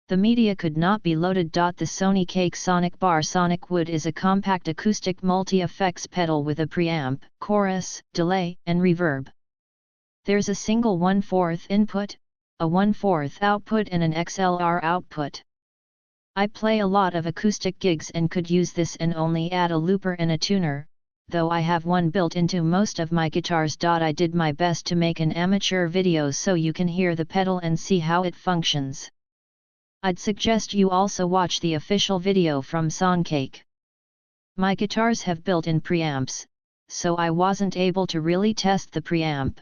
The media could not be loaded. The SONICAKE Sonic Bar Sonic Wood is a compact acoustic multi-effects pedal with a preamp, chorus, delay, and reverb. There's a single 1/4 input, a 1/4 output and an XLR output. I play a lot of acoustic gigs and could use this and only add a looper and a tuner, though I have one built into most of my guitars. I did my best to make an amateur video so you can hear the pedal and see how it functions. I'd suggest you also watch the official video from SONICAKE. My guitars have built-in preamps, so I wasn't able to really test the preamp.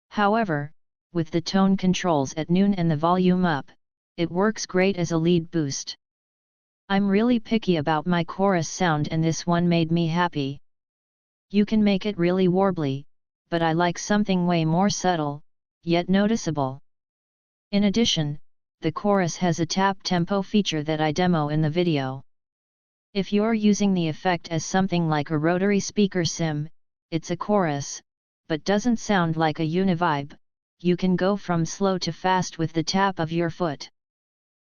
However, with the tone controls at noon and the volume up, it works great as a lead boost. I'm really picky about my chorus sound and this one made me happy. You can make it really warbly, but I like something way more subtle, yet noticeable. In addition, the chorus has a tap tempo feature that I demo in the video. If you're using the effect as something like a rotary speaker sim, it's a chorus, but doesn't sound like a univibe. You can go from slow to fast with the tap of your foot.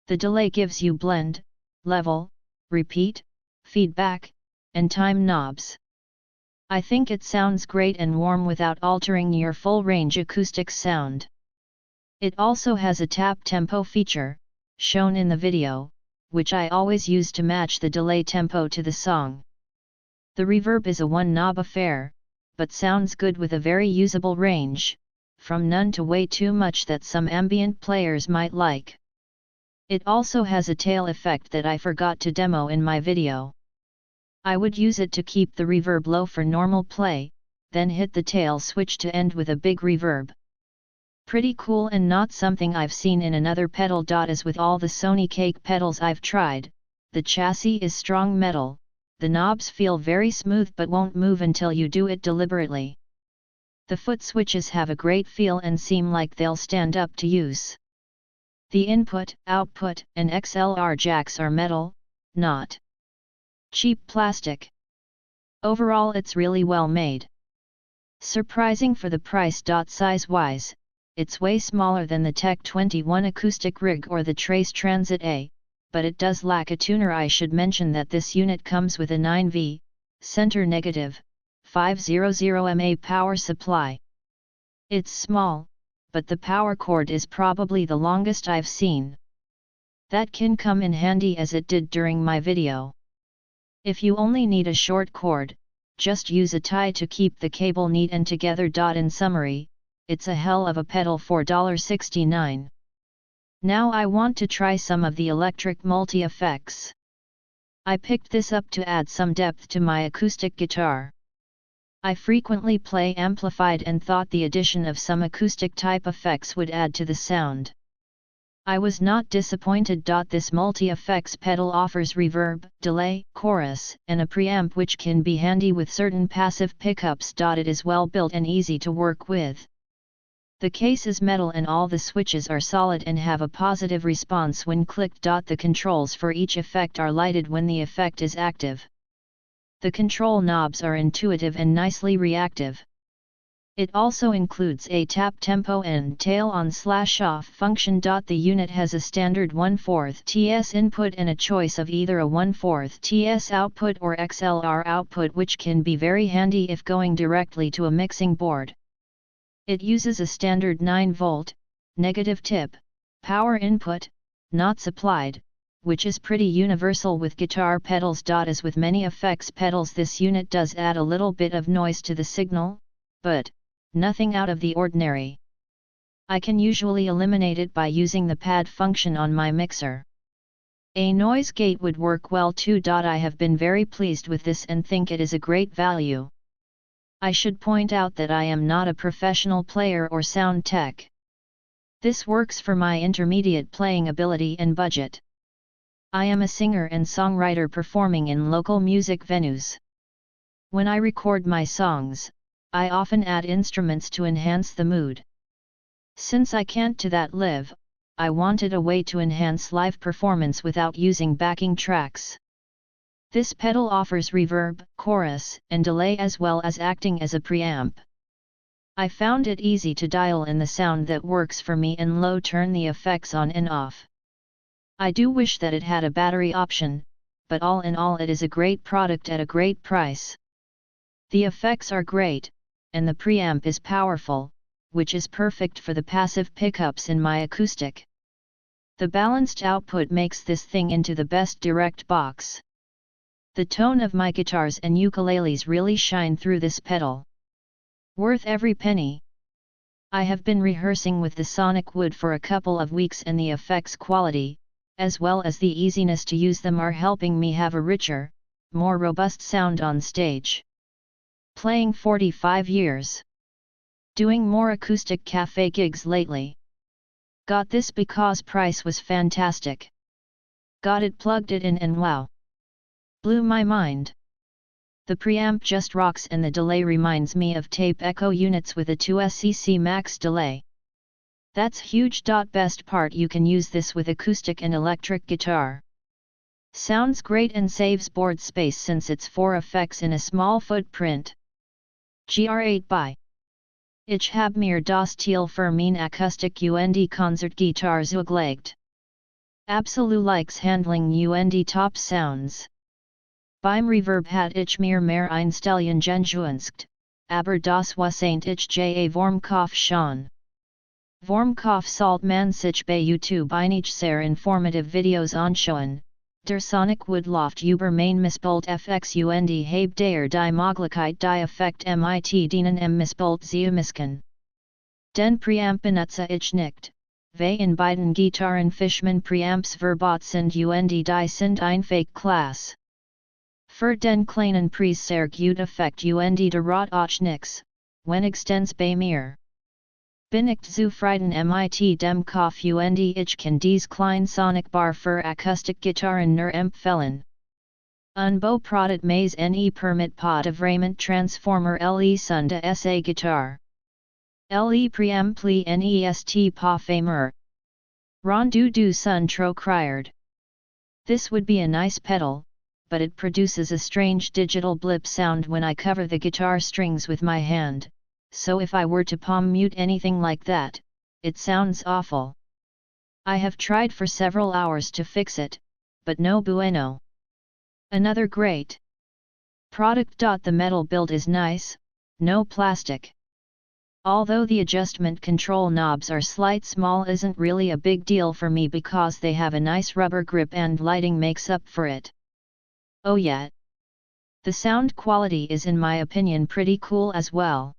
The delay gives you blend, level, repeat, feedback, and time knobs. I think it sounds great and warm without altering your full range acoustic sound. It also has a tap tempo feature, shown in the video, which I always use to match the delay tempo to the song. The reverb is a one-knob affair, but sounds good with a very usable range, from none to way too much that some ambient players might like. It also has a tail effect that I forgot to demo in my video. I would use it to keep the reverb low for normal play, then hit the tail switch to end with a big reverb. Pretty cool and not something I've seen in another pedal. As with all the SONICAKE pedals I've tried, the chassis is strong metal, the knobs feel very smooth but won't move until you do it deliberately. The foot switches have a great feel and seem like they'll stand up to use. The input, output, and XLR jacks are metal, not cheap plastic. Overall it's really well made. Surprising for the price. Size-wise, it's way smaller than the Tech 21 acoustic rig or the Trace Transit A, but it does lack a tuner. I should mention that this unit comes with a 9V, center negative, 500 mAh power supply. It's small, but the power cord is probably the longest I've seen. That can come in handy as it did during my video. If you only need a short cord, just use a tie to keep the cable neat and together. In summary, it's a hell of a pedal for $69. Now I want to try some of the electric multi-effects. I picked this up to add some depth to my acoustic guitar. I frequently play amplified and thought the addition of some acoustic type effects would add to the sound. I was not disappointed. This multi-effects pedal offers reverb, delay, chorus, and a preamp which can be handy with certain passive pickups. It is well built and easy to work with. The case is metal and all the switches are solid and have a positive response when clicked. The controls for each effect are lighted when the effect is active. The control knobs are intuitive and nicely reactive. It also includes a tap tempo and tail on/off function. The unit has a standard 1/4 TS input and a choice of either a 1/4 TS output or XLR output, which can be very handy if going directly to a mixing board. It uses a standard 9V, negative tip, power input, not supplied, which is pretty universal with guitar pedals. As with many effects pedals, this unit does add a little bit of noise to the signal, but nothing out of the ordinary. I can usually eliminate it by using the pad function on my mixer. A noise gate would work well too. I have been very pleased with this and think it is a great value. I should point out that I am not a professional player or sound tech. This works for my intermediate playing ability and budget. I am a singer and songwriter performing in local music venues. When I record my songs, I often add instruments to enhance the mood. Since I can't do that live, I wanted a way to enhance live performance without using backing tracks. This pedal offers reverb, chorus, and delay as well as acting as a preamp. I found it easy to dial in the sound that works for me and low turn the effects on and off. I do wish that it had a battery option, but all in all it is a great product at a great price. The effects are great, and the preamp is powerful, which is perfect for the passive pickups in my acoustic. The balanced output makes this thing into the best direct box. The tone of my guitars and ukuleles really shine through this pedal. Worth every penny. I have been rehearsing with the Sonic Wood for a couple of weeks and the effects quality, as well as the easiness to use them are helping me have a richer, more robust sound on stage. Playing 45 years. Doing more acoustic cafe gigs lately. Got this because price was fantastic. Got it, plugged it in, and wow. Blew my mind. The preamp just rocks, and the delay reminds me of tape echo units with a 2 SEC max delay. That's huge. Best part, you can use this with acoustic and electric guitar. Sounds great and saves board space since it's 4 effects in a small footprint. GR8 by Ich hab mir das Teil für mein Akustik und Konzertgitarre zugelegt. Absolut likes handling und top sounds. Beim Reverb hat ich mir mehr Einstellungen gewünscht, aber das war ich ja Vormkopf schon. Vormkopf sollte man sich bei YouTube einige sehr informative Videos anschauen. Der Sonic Wood Loft über mein Mispult FX und habe der die Möglichkeit die Effekt mit denen Mispult zu mischen. Den Preamp benutze ich nicht, weil in beiden Gitarren Fishman Preamps verbaut sind und die sind einfach Klasse. Für den kleinen Preis sehr gut Effekt und der Rot auch nix, wenigstens bei mir. Bin ich zufrieden mit dem Kauf und ich kann dies klein Sonic Bar für Akustikgitarren nur empfehlen. Unbo Product mais ne permit pas de vraiment transformer le son de sa guitare. Le preampli nest pas famer. Rendu du son trop criard. This would be a nice pedal, but it produces a strange digital blip sound when I cover the guitar strings with my hand, so if I were to palm mute anything like that, it sounds awful. I have tried for several hours to fix it, but no bueno. Another great product. The metal build is nice, no plastic. Although the adjustment control knobs are slight small, isn't really a big deal for me because they have a nice rubber grip and lighting makes up for it. Oh yeah. The sound quality is in my opinion pretty cool as well.